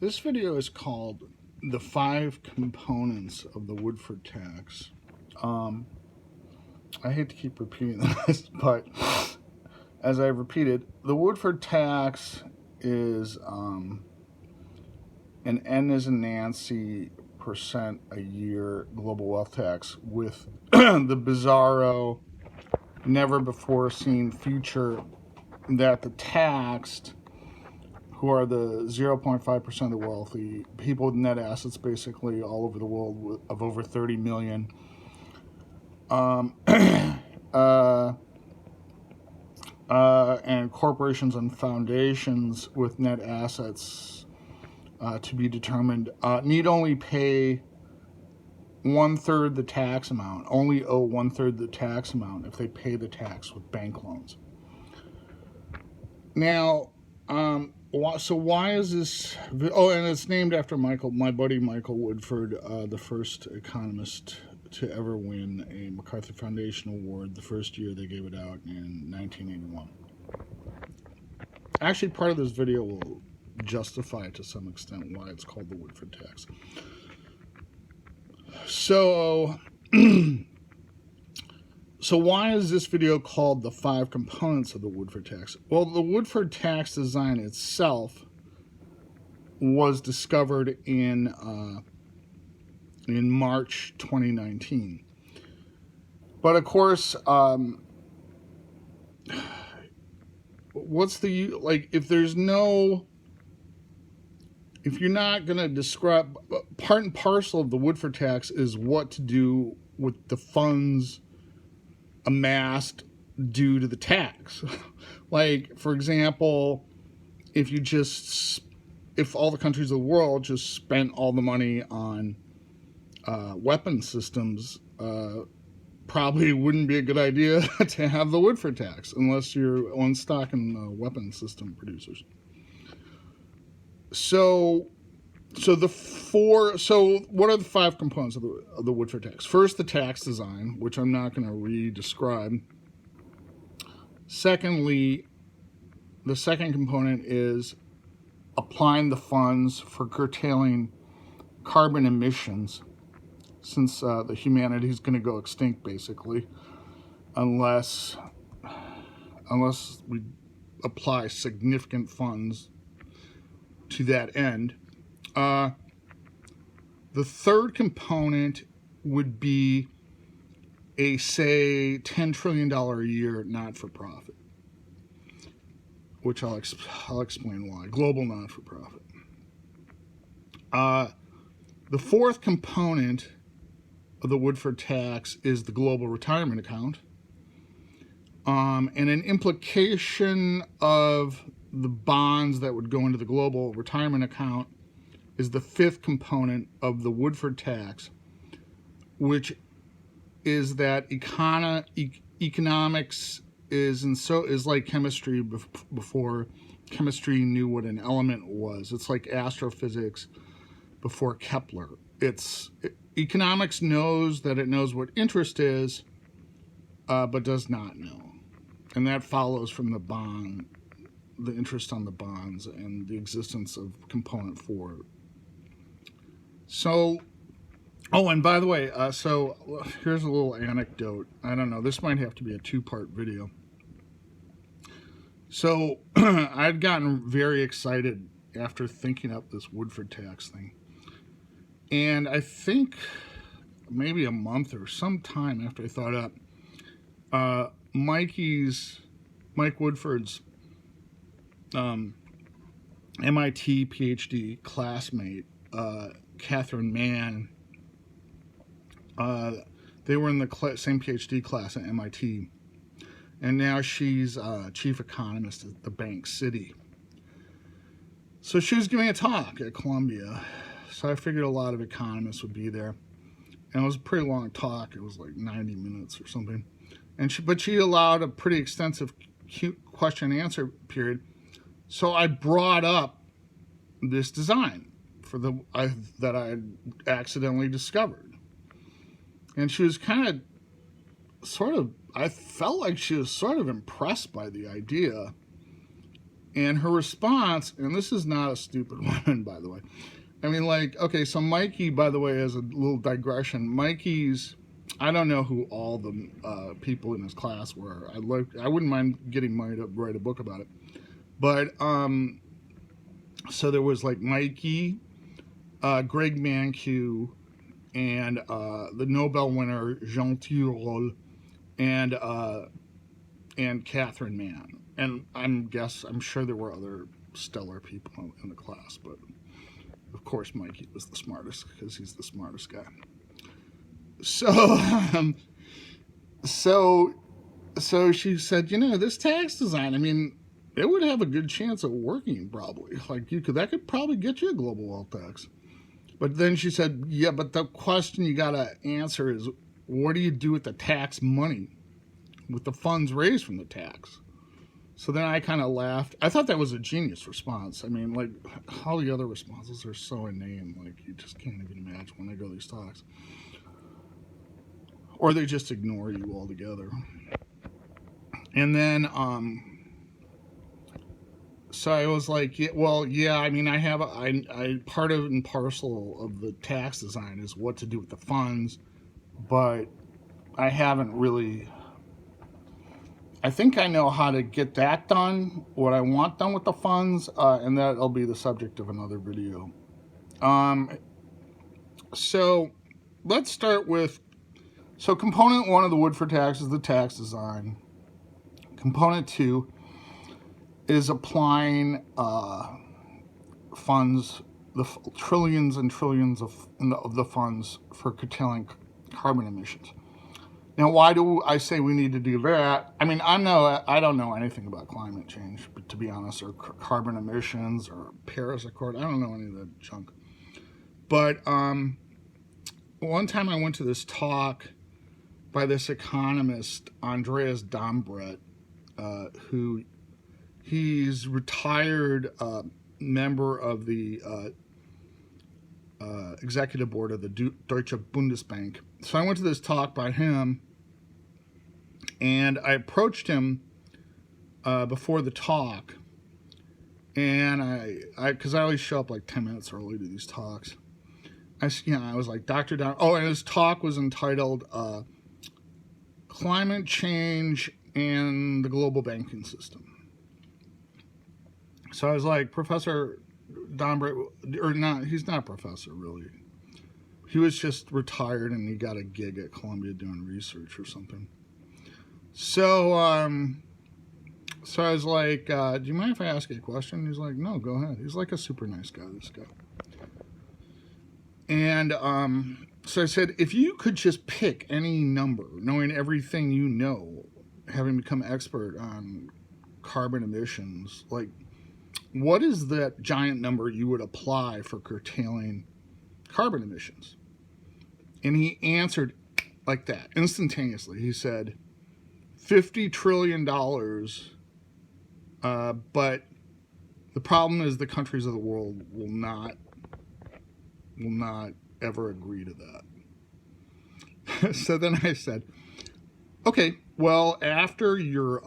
This video is called The 5 Components of the Woodford Tax. I hate to keep repeating this, but as I repeated, the Woodford Tax is an N as in Nancy percent a year global wealth tax with the bizarro, never before seen feature that the taxed, who are the 0.5% of the wealthy, people with net assets basically all over the world of over 30 million, and corporations and foundations with net assets to be determined need only pay 1/3 the tax amount, only owe 1/3 the tax amount if they pay the tax with bank loans. Now, so why is this? Oh, and it's named after my buddy Michael Woodford, the first economist to ever win a MacArthur Foundation Award, the first year they gave it out in 1981. Actually, part of this video will justify to some extent why it's called the Woodford Tax. So, so why is this video called the 5 components of the Woodford Tax? Well, the Woodford Tax design itself was discovered in March 2019. But of course, what's the, like, if you're not going to describe, part and parcel of the Woodford Tax is what to do with the funds amassed due to the tax. Like, for example, if all the countries of the world just spent all the money on weapon systems, probably wouldn't be a good idea to have the Woodford Tax unless you're on stock in weapon system producers. So what are the 5 components of the Woodford Tax? First, the tax design, which I'm not going to re-describe. Secondly, the second component is applying the funds for curtailing carbon emissions, since the humanity is going to go extinct basically, unless we apply significant funds to that end. The third component would be a, say, $10 trillion a year not-for-profit, which I'll explain why. Global not-for-profit. The fourth component of the Woodford Tax is the global retirement account. And an implication of the bonds that would go into the global retirement account is the fifth component of the Woodford Tax, which is that economics is like chemistry before chemistry knew what an element was. It's like astrophysics before Kepler. Economics knows that it knows what interest is, but does not know. And that follows from the interest on the bonds and the existence of component 4. So, oh, and by the way, so here's a little anecdote. I don't know, this might have to be a 2-part video. So I'd gotten very excited after thinking up this Woodford Tax thing. And I think maybe a month or some time after I thought up, Mike Woodford's MIT PhD classmate, Catherine Mann, they were in the same PhD class at MIT, and now she's chief economist at the Bank City. So she was giving a talk at Columbia, so I figured a lot of economists would be there, and it was a pretty long talk. It was like 90 minutes or something, but she allowed a pretty extensive question and answer period. So I brought up this design that I had accidentally discovered. And she was I felt like she was sort of impressed by the idea. And her response, and this is not a stupid one, by the way. I mean, like, okay, so Mikey, by the way, as a little digression, Mikey's, I don't know who all the people in his class were. I wouldn't mind getting Mike to write a book about it. But, so there was like Mikey, Greg Mankiw, and the Nobel winner Jean Tirole, and Catherine Mann. And I'm sure there were other stellar people in the class, but of course Mikey was the smartest because he's the smartest guy. So she said, this tax design, I mean, it would have a good chance of working probably. Like that could probably get you a global wealth tax. But then she said, yeah, but the question you got to answer is, what do you do with the tax money, with the funds raised from the tax? So then I kind of laughed. I thought that was a genius response. I mean, like, all the other responses are so inane. Like, you just can't even imagine when they go to these talks. Or they just ignore you altogether. And then, so I was like, yeah, I mean, I part of and parcel of the tax design is what to do with the funds, but I haven't really, I think I know how to get that done, what I want done with the funds, and that'll be the subject of another video. So let's start with, so component 1 of the Woodford Tax is the tax design. Component 2 is applying funds, the trillions and trillions of the funds for curtailing carbon emissions. Now, why do I say we need to do that? I mean, I don't know anything about climate change, but to be honest, or carbon emissions or Paris Accord. I don't know any of that junk. But one time I went to this talk by this economist, Andreas Dombret, who he's retired member of the executive board of the Deutsche Bundesbank. So I went to this talk by him, and I approached him before the talk, and because I always show up like 10 minutes early to these talks. I was like, Dr. Don. Oh, and his talk was entitled "Climate Change and the Global Banking System." So I was like, Professor Dombret, or not, he's not a professor, really. He was just retired and he got a gig at Columbia doing research or something. So I was like, do you mind if I ask you a question? He's like, no, go ahead. He's like a super nice guy, this guy. And so I said, if you could just pick any number, knowing everything you know, having become expert on carbon emissions, like, what is that giant number you would apply for curtailing carbon emissions? And he answered like that, instantaneously. He said, $50 trillion, but the problem is the countries of the world will not ever agree to that. So then I said, okay, well, after your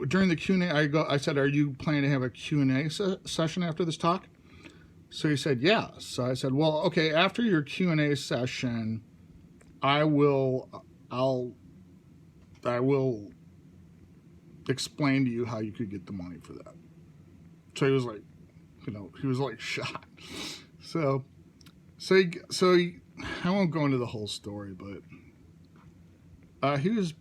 during the Q&A, I said, are you planning to have a Q&A session after this talk? So he said, yeah. So I said, well, okay, after your Q&A session, I will explain to you how you could get the money for that. So he was like, shocked. So I won't go into the whole story, but he was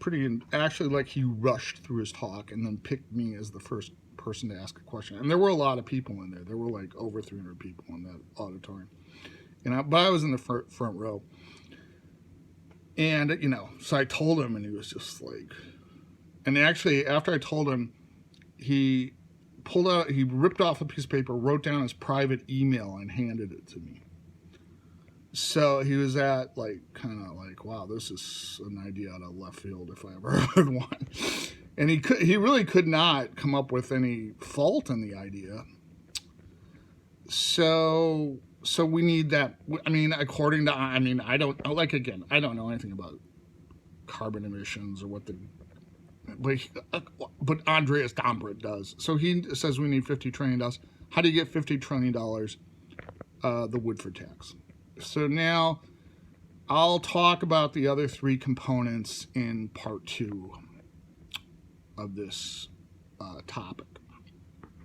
actually, like, he rushed through his talk and then picked me as the first person to ask a question. And there were a lot of people in there. There were like over 300 people in that auditorium. But I was in the front row. And, so I told him, and he was just like, and actually after I told him, he ripped off a piece of paper, wrote down his private email and handed it to me. So he was at kind of like, wow, this is an idea out of left field if I ever heard one. And he really could not come up with any fault in the idea. So we need that. I mean, I don't know anything about carbon emissions or what the but Andreas Dombrit does. So he says we need $50 trillion. How do you get $50 trillion? The Woodford Tax. So now I'll talk about the other three components in part 2 of this topic.